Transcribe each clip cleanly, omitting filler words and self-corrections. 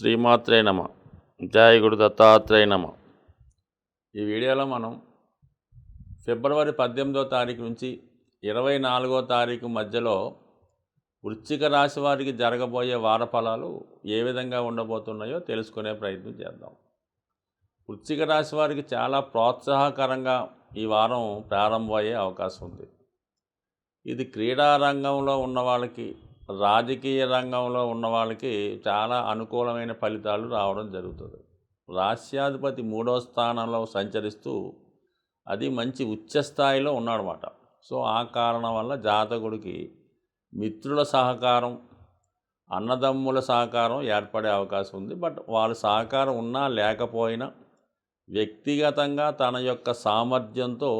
శ్రీమాత్రే నమ. జై గురు దత్తాత్రేయ నమ. ఈ వీడియోలో మనం ఫిబ్రవరి 18వ తారీఖు నుంచి 24వ తారీఖు మధ్యలో వృశ్చిక రాశి వారికి జరగబోయే వార ఫలాలు ఏ విధంగా ఉండబోతున్నాయో తెలుసుకునే ప్రయత్నం చేద్దాం. వృశ్చిక రాశి వారికి చాలా ప్రోత్సాహకరంగా ఈ వారం ప్రారంభమయ్యే అవకాశం ఉంది. ఇది క్రీడా రంగంలో ఉన్న వాళ్ళకి, రాజకీయ రంగంలో ఉన్న వాళ్ళకి చాలా అనుకూలమైన ఫలితాలు రావడం జరుగుతుంది. రాశ్యాధిపతి 3వ స్థానంలో సంచరిస్తూ అది మంచి ఉచ్చస్థాయిలో ఉన్నాడనమాట. సో ఆ కారణం వల్ల జాతకుడికి మిత్రుల సహకారం, అన్నదమ్ముల సహకారం ఏర్పడే అవకాశం ఉంది. బట్ వాళ్ళ సహకారం ఉన్నా లేకపోయినా వ్యక్తిగతంగా తన యొక్క సామర్థ్యంతో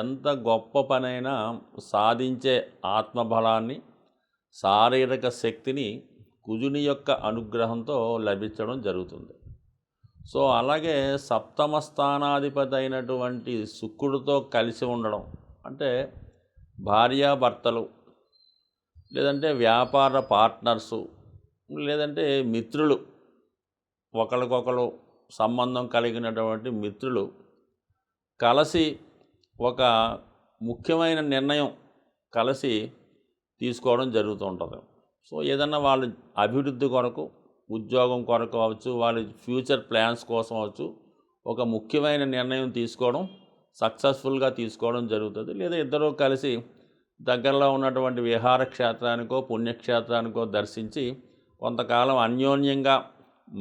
ఎంత గొప్ప పనైనా సాధించే ఆత్మబలాన్ని, శారీరక శక్తిని కుజుని యొక్క అనుగ్రహంతో లభించడం జరుగుతుంది. సో అలాగే సప్తమ స్థానాధిపతి అయినటువంటి శుక్రుడితో కలిసి ఉండడం అంటే భార్యాభర్తలు, లేదంటే వ్యాపార పార్ట్నర్సు, లేదంటే మిత్రులు, ఒకరికొకరు సంబంధం కలిగినటువంటి మిత్రులు కలిసి ఒక ముఖ్యమైన నిర్ణయం కలిసి తీసుకోవడం జరుగుతూ ఉంటుంది. సో ఏదన్నా వాళ్ళ అభివృద్ధి కొరకు, ఉద్యోగం కొరకు అవచ్చు, వాళ్ళ ఫ్యూచర్ ప్లాన్స్ కోసం అవచ్చు, ఒక ముఖ్యమైన నిర్ణయం తీసుకోవడం, సక్సెస్ఫుల్గా తీసుకోవడం జరుగుతుంది. లేదా ఇద్దరూ కలిసి దగ్గరలో ఉన్నటువంటి విహార క్షేత్రానికో పుణ్యక్షేత్రానికో దర్శించి కొంతకాలం అన్యోన్యంగా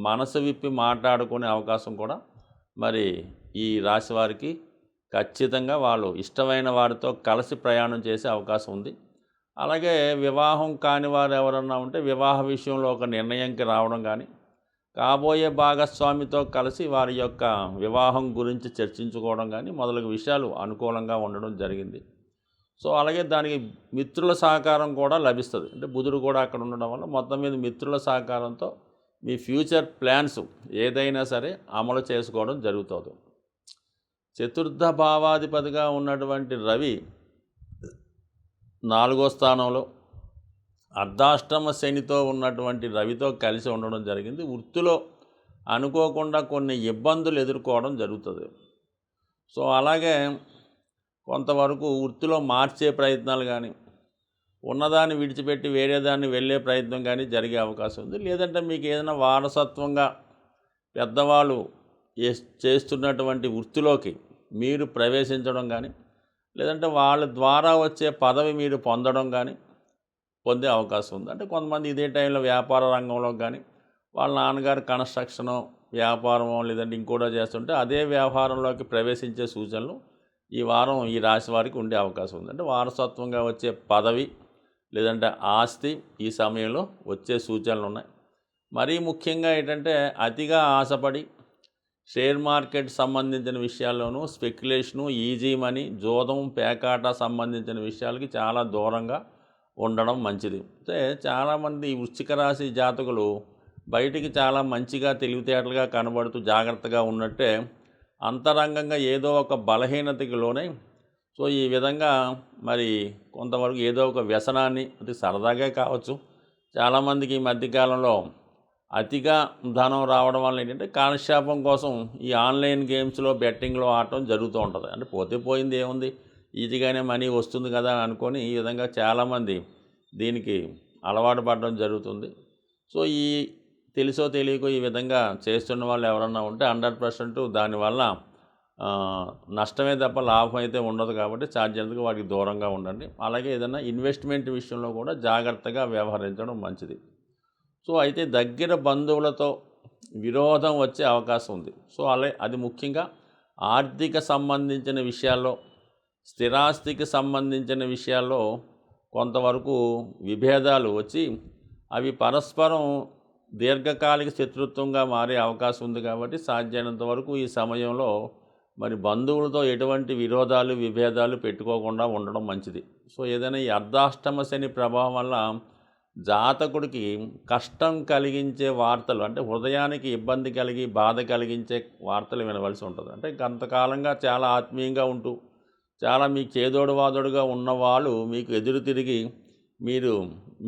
మనసు విప్పి మాట్లాడుకునే అవకాశం కూడా మరి ఈ రాశి వారికి ఖచ్చితంగా వాళ్ళు ఇష్టమైన వారితో కలిసి ప్రయాణం చేసే అవకాశం ఉంది. అలాగే వివాహం కాని వారు ఎవరన్నా ఉంటే వివాహ విషయంలో ఒక నిర్ణయంకి రావడం కానీ, కాబోయే భాగస్వామితో కలిసి వారి యొక్క వివాహం గురించి చర్చించుకోవడం కానీ మొదలగు విషయాలు అనుకూలంగా ఉండడం జరిగింది. సో అలాగే దానికి మిత్రుల సహకారం కూడా లభిస్తుంది. అంటే బుధుడు కూడా అక్కడ ఉండడం వల్ల మొత్తం మీద మిత్రుల సహకారంతో మీ ఫ్యూచర్ ప్లాన్స్ ఏదైనా సరే అమలు చేసుకోవడం జరుగుతుంది. చతుర్థ భావాధిపతిగా ఉన్నటువంటి రవి 4వ స్థానంలో అర్ధాష్టమ శనితో ఉన్నటువంటి రవితో కలిసి ఉండడం జరిగింది. వృత్తిలో అనుకోకుండా కొన్ని ఇబ్బందులు ఎదుర్కోవడం జరుగుతుంది. సో అలాగే కొంతవరకు వృత్తిలో మార్చే ప్రయత్నాలు కానీ, ఉన్నదాన్ని విడిచిపెట్టి వేరే దాన్ని వెళ్ళే ప్రయత్నం కానీ జరిగే అవకాశం ఉంది. లేదంటే మీకు ఏదైనా వారసత్వంగా పెద్దవాళ్ళు చేస్తున్నటువంటి వృత్తిలోకి మీరు ప్రవేశించడం కానీ, లేదంటే వాళ్ళ ద్వారా వచ్చే పదవి మీరు పొందడం కానీ పొందే అవకాశం ఉంది. అంటే కొంతమంది ఇదే టైంలో వ్యాపార రంగంలో కానీ, వాళ్ళ నాన్నగారు కన్స్ట్రక్షను వ్యాపారమో లేదంటే ఇంకోటో చేస్తుంటే అదే వ్యాపారంలోకి ప్రవేశించే సూచనలు ఈ వారం ఈ రాశి వారికి ఉండే అవకాశం ఉంది. అంటే వారసత్వంగా వచ్చే పదవి లేదంటే ఆస్తి ఈ సమయంలో వచ్చే సూచనలు ఉన్నాయి. మరీ ముఖ్యంగా ఏంటంటే అతిగా ఆశపడి షేర్ మార్కెట్ సంబంధించిన విషయాల్లోనూ, స్పెక్యులేషను, ఈజీ మనీ, జోదం, పేకాట సంబంధించిన విషయాలకి చాలా దూరంగా ఉండడం మంచిది. అంటే చాలామంది వృశ్చిక రాశి జాతకులు బయటికి చాలా మంచిగా తెలివితేటలుగా కనబడుతూ జాగ్రత్తగా ఉన్నట్టే అంతరంగంగా ఏదో ఒక బలహీనతకి లోనై సో ఈ విధంగా మరి కొంతవరకు ఏదో ఒక వ్యసనాన్ని, అది సరదాగా కావచ్చు, చాలామందికి ఈ మధ్యకాలంలో అతిగా ధనం రావడం వల్ల ఏంటంటే కాలక్షేపం కోసం ఈ ఆన్లైన్ గేమ్స్లో బెట్టింగ్లో ఆడటం జరుగుతూ ఉంటుంది. అంటే పోతే పోయింది ఏముంది, ఈజీగానే మనీ వస్తుంది కదా అని అనుకొని ఈ విధంగా చాలామంది దీనికి అలవాటు పడడం జరుగుతుంది. సో ఈ తెలుసో తెలియకో ఈ విధంగా చేస్తున్న వాళ్ళు ఎవరన్నా ఉంటే 100% దానివల్ల నష్టమే తప్ప లాభం అయితే ఉండదు. కాబట్టి సాధ్యంతగా వాటికి దూరంగా ఉండండి. అలాగే ఏదైనా ఇన్వెస్ట్మెంట్ విషయంలో కూడా జాగ్రత్తగా వ్యవహరించడం మంచిది. సో అయితే దగ్గర బంధువులతో విరోధం వచ్చే అవకాశం ఉంది. సో అది ముఖ్యంగా ఆర్థిక సంబంధించిన విషయాల్లో, స్థిరాస్తికి సంబంధించిన విషయాల్లో కొంతవరకు విభేదాలు వచ్చి అవి పరస్పరం దీర్ఘకాలిక శత్రుత్వంగా మారే అవకాశం ఉంది. కాబట్టి సాధ్యమైనంత వరకు ఈ సమయంలో మరి బంధువులతో ఎటువంటి విరోధాలు, విభేదాలు పెట్టుకోకుండా ఉండడం మంచిది. సో ఏదైనా ఈ అర్ధాష్టమ శని ప్రభావం వల్ల జాతకుడికి కష్టం కలిగించే వార్తలు, అంటే హృదయానికి ఇబ్బంది కలిగి బాధ కలిగించే వార్తలు వినవలసి ఉంటుంది. అంటే కొంతకాలంగా చాలా ఆత్మీయంగా ఉంటూ చాలా మీకు చేదోడు వాదోడుగా ఉన్నవాళ్ళు మీకు ఎదురు తిరిగి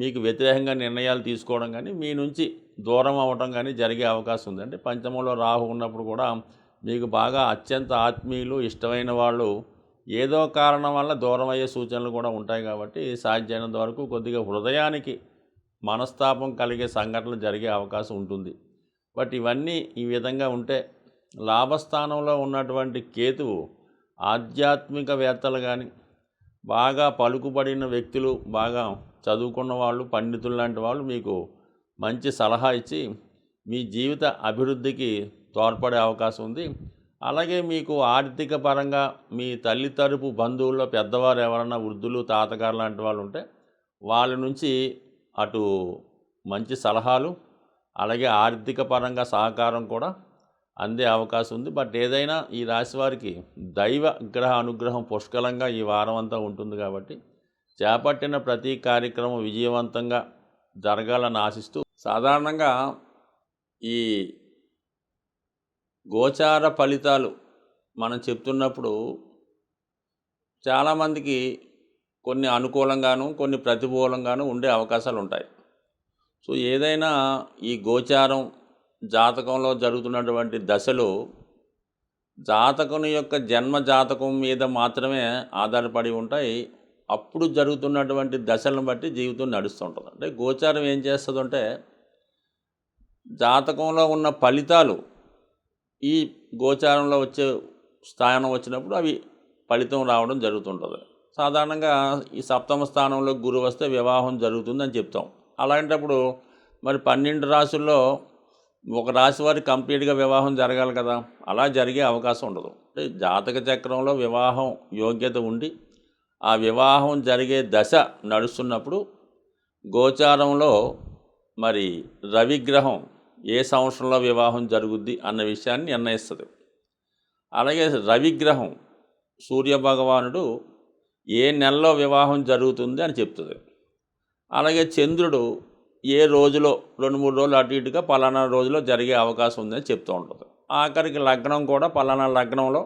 మీకు వ్యతిరేకంగా నిర్ణయాలు తీసుకోవడం కానీ, మీ నుంచి దూరం అవ్వటం కానీ జరిగే అవకాశం ఉంది. అంటే పంచమంలో రాహు ఉన్నప్పుడు కూడా మీకు బాగా అత్యంత ఆత్మీయులు, ఇష్టమైన వాళ్ళు ఏదో కారణం వల్ల దూరం అయ్యే సూచనలు కూడా ఉంటాయి. కాబట్టి సాధ్యమైనంత వరకు కొద్దిగా హృదయానికి మనస్తాపం కలిగే సంఘటనలు జరిగే అవకాశం ఉంటుంది. బట్ ఇవన్నీ ఈ విధంగా ఉంటే లాభస్థానంలో ఉన్నటువంటి కేతువు ఆధ్యాత్మికవేత్తలు కానీ, బాగా పలుకుబడిన వ్యక్తులు, బాగా చదువుకున్న వాళ్ళు, పండితులు లాంటి వాళ్ళు మీకు మంచి సలహా ఇచ్చి మీ జీవిత అభివృద్ధికి తోడ్పడే అవకాశం ఉంది. అలాగే మీకు ఆర్థిక పరంగా మీ తల్లి తరపు బంధువుల్లో పెద్దవారు ఎవరన్నా వృద్ధులు, తాతగారు లాంటి వాళ్ళు ఉంటే వాళ్ళ నుంచి అటు మంచి సలహాలు, అలాగే ఆర్థిక పరంగా సహకారం కూడా అందే అవకాశం ఉంది. బట్ ఏదైనా ఈ రాశి వారికి దైవ గ్రహ అనుగ్రహం పుష్కలంగా ఈ వారం అంతా ఉంటుంది. కాబట్టి చేపట్టిన ప్రతి కార్యక్రమం విజయవంతంగా జరగాలని ఆశిస్తూ, సాధారణంగా ఈ గోచార ఫలితాలు మనం చెప్తున్నప్పుడు చాలామందికి కొన్ని అనుకూలంగాను, కొన్ని ప్రతికూలంగాను ఉండే అవకాశాలు ఉంటాయి. సో ఏదైనా ఈ గోచారం జాతకంలో జరుగుతున్నటువంటి దశలు జాతకుని యొక్క జన్మ జాతకం మీద మాత్రమే ఆధారపడి ఉంటాయి. అప్పుడు జరుగుతున్నటువంటి దశలను బట్టి జీవితం నడుస్తుంటుంది. అంటే గోచారం ఏం చేస్తుందంటే జాతకంలో ఉన్న ఫలితాలు ఈ గోచారంలో వచ్చే స్థానం వచ్చినప్పుడు అవి ఫలితం రావడం జరుగుతుంటుంది. సాధారణంగా ఈ సప్తమ స్థానంలో గురువు వస్తే వివాహం జరుగుతుందని చెప్తాం. అలాంటప్పుడు మరి 12 రాశుల్లో ఒక రాశి వారికి కంప్లీట్గా వివాహం జరగాలి కదా, అలా జరిగే అవకాశం ఉండదు. అంటే జాతక చక్రంలో వివాహం యోగ్యత ఉండి ఆ వివాహం జరిగే దశ నడుస్తున్నప్పుడు గోచారంలో మరి రవిగ్రహం ఏ సంవత్సరంలో వివాహం జరుగుద్ది అన్న విషయాన్ని నిర్ణయిస్తుంది. అలాగే రవిగ్రహం సూర్యభగవానుడు ఏ నెలలో వివాహం జరుగుతుంది అని చెప్తుంది. అలాగే చంద్రుడు ఏ రోజులో 2-3 రోజులు అటు ఇటుగా పలానా రోజులో జరిగే అవకాశం ఉందని చెప్తూ ఉంటుంది. ఆఖరికి లగ్నం కూడా పలానా లగ్నంలో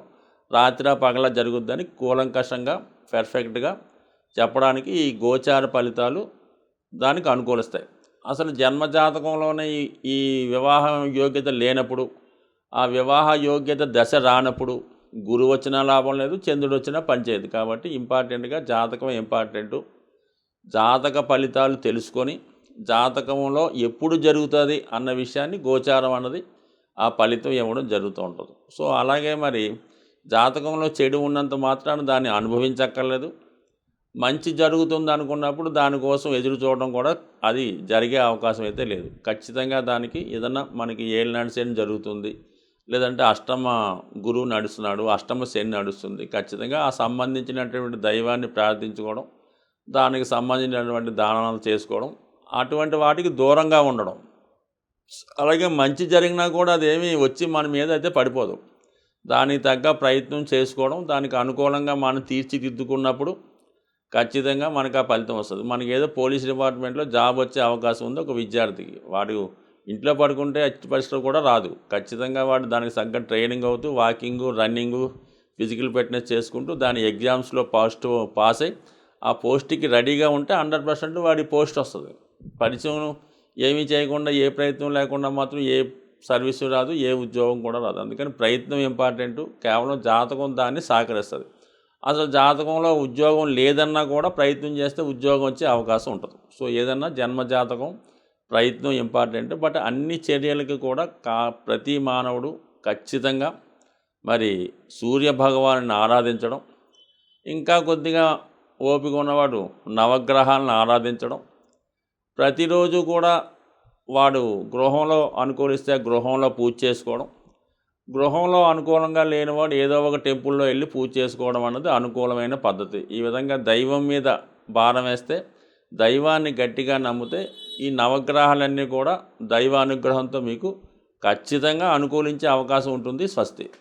రాత్రి పగల జరుగుద్దని కూలంకషంగా పర్ఫెక్ట్గా చెప్పడానికి ఈ గోచార ఫలితాలు దానికి అనుకూలిస్తాయి. అసలు జన్మజాతకంలోనే ఈ వివాహ యోగ్యత లేనప్పుడు, ఆ వివాహ యోగ్యత దశ రానప్పుడు గురువు వచ్చినా లాభం లేదు, చంద్రుడు వచ్చినా పనిచేయదు. కాబట్టి ఇంపార్టెంట్గా జాతకం ఇంపార్టెంటు. జాతక ఫలితాలు తెలుసుకొని జాతకంలో ఎప్పుడు జరుగుతుంది అన్న విషయాన్ని గోచారం అన్నది ఆ ఫలితం ఇవ్వడం జరుగుతూ ఉంటుంది. సో అలాగే మరి జాతకంలో చెడు ఉన్నంత మాత్రాన దాన్ని అనుభవించక్కర్లేదు. మంచి జరుగుతుంది అనుకున్నప్పుడు దానికోసం ఎదురు చూడడం కూడా అది జరిగే అవకాశం అయితే లేదు. ఖచ్చితంగా దానికి ఏదన్నా మనకి ఏలినాడు శని జరుగుతుంది, లేదంటే అష్టమ గురువు నడుస్తున్నాడు, అష్టమ శని నడుస్తుంది, ఖచ్చితంగా ఆ సంబంధించినటువంటి దైవాన్ని ప్రార్థించుకోవడం, దానికి సంబంధించినటువంటి దానాలు చేసుకోవడం, అటువంటి వాటికి దూరంగా ఉండడం. అలాగే మంచి జరిగినా కూడా అదేమీ వచ్చి మన మీద అయితే పడిపోదు. దానికి తగ్గ ప్రయత్నం చేసుకోవడం, దానికి అనుకూలంగా మనం తీర్చిదిద్దుకున్నప్పుడు ఖచ్చితంగా మనకు ఆ ఫలితం వస్తుంది. మనకి ఏదో పోలీస్ డిపార్ట్మెంట్లో జాబ్ వచ్చే అవకాశం ఉంది ఒక విద్యార్థికి. వాడు ఇంట్లో పడుకుంటే అట్టి పరిస్థితులు కూడా రాదు. ఖచ్చితంగా వాడు దానికి తగ్గ ట్రైనింగ్ అవుతూ వాకింగు, రన్నింగు, ఫిజికల్ ఫిట్నెస్ చేసుకుంటూ దాని ఎగ్జామ్స్లో పాస్ అయ్యి ఆ పోస్ట్కి రెడీగా ఉంటే 100% వాడి పోస్ట్ వస్తుంది. పరిచయం ఏమీ చేయకుండా, ఏ ప్రయత్నం లేకుండా మాత్రం ఏ సర్వీసు రాదు, ఏ ఉద్యోగం కూడా రాదు. అందుకని ప్రయత్నం ఇంపార్టెంటు. కేవలం జాతకం దాన్ని సహకరిస్తుంది. అసలు జాతకంలో ఉద్యోగం లేదన్నా కూడా ప్రయత్నం చేస్తే ఉద్యోగం వచ్చే అవకాశం ఉంటుంది. సో ఏదన్నా జన్మజాతకం ప్రయత్నం ఇంపార్టెంట్. బట్ అన్ని చర్యలకి కూడా ప్రతి మానవుడు ఖచ్చితంగా మరి సూర్యభగవాన్ని ఆరాధించడం, ఇంకా కొద్దిగా ఓపిక ఉన్నవాడు నవగ్రహాలను ఆరాధించడం, ప్రతిరోజు కూడా వాడు గృహంలో అనుకూలిస్తే గృహంలో పూజ చేసుకోవడం, గృహంలో అనుకూలంగా లేనివాడు ఏదో ఒక టెంపుల్లో వెళ్ళి పూజ చేసుకోవడం అన్నది అనుకూలమైన పద్ధతి. ఈ విధంగా దైవం మీద భారం వేస్తే, దైవాన్ని గట్టిగా నమ్మితే ఈ నవగ్రహాలన్నీ కూడా దైవానుగ్రహంతో మీకు ఖచ్చితంగా అనుకూలించే అవకాశం ఉంటుంది. స్వస్తి.